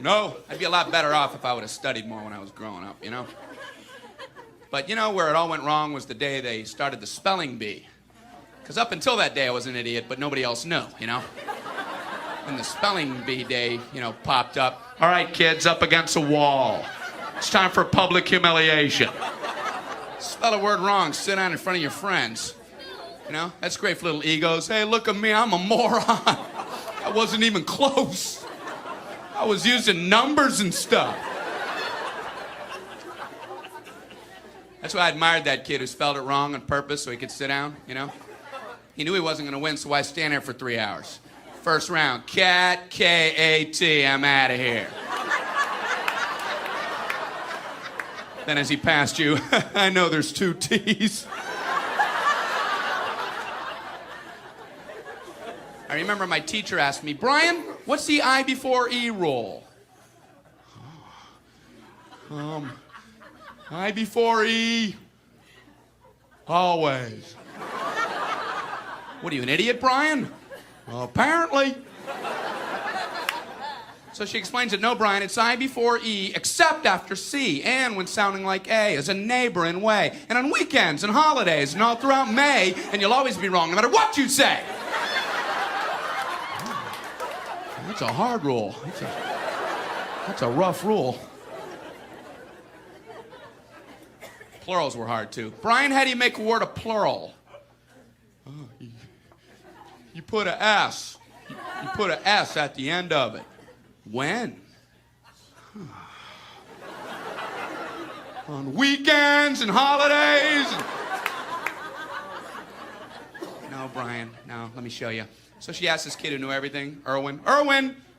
don't know. I'd be a lot better off if I would have studied more when I was growing up, you know? But you know where it all went wrong was the day they started the spelling bee. Because up until that day, I was an idiot, but nobody else knew, you know? When the spelling bee day, you know, popped up. All right, kids, up against a wall. It's time for public humiliation. Spell a word wrong, sit down in front of your friends. You know, that's great for little egos. Hey, look at me, I'm a moron. I wasn't even close. I was using numbers and stuff. That's why I admired that kid who spelled it wrong on purpose so he could sit down, you know? He knew he wasn't going to win, so why stand there for 3 hours? First round, cat, K-A-T, I'm out of here. Then as he passed you, I know there's 2 T's. I remember my teacher asked me, Brian, what's the I before E rule? I before E, always. What are you, an idiot, Brian? Well, apparently. So she explains it, no, Brian, it's I before E, except after C, and when sounding like A, as a neighbor in way, and on weekends and holidays, and all throughout May, and you'll always be wrong, no matter what you say. That's a hard rule. That's a rough rule. Plurals were hard, too. Brian, how do you make a word a plural? You put a S. You put a S at the end of it. When? On weekends and holidays. No, Brian, no, let me show you. So she asked this kid who knew everything, Erwin,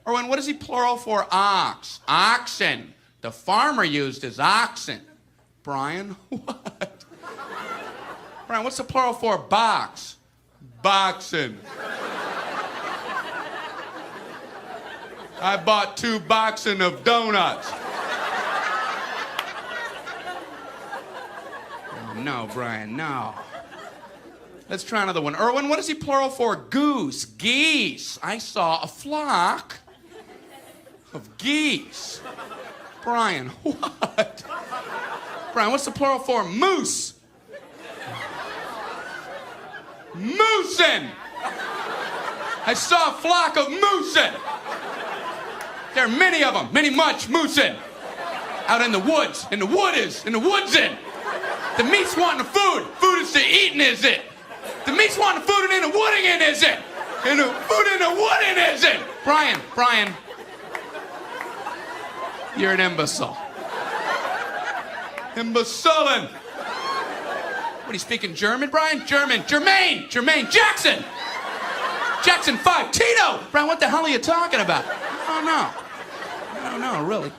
what is he plural for? Ox. Oxen. The farmer used his oxen. Brian, what? Brian, what's the plural for box? Boxen. I bought 2 boxen of donuts. Oh, no, Brian, no. Let's try another one. Erwin, what is he plural for? Goose. Geese. I saw a flock of geese. Brian, what? Brian, what's the plural for? Moose. Moosin. I saw a flock of moosin. There are many of them, much moosin. Out in the woods, in the woodsin. The meat's wanting the food. Food is to eating, is it? The meat's wanting the food and in the wooding in, is it? And the food in the wooding, is it? Brian. You're an imbecile. Imbecilin'. What, are you speaking German, Brian? German. Jermaine. Jackson. Jackson 5. Tito. Brian, what the hell are you talking about? I don't know, really.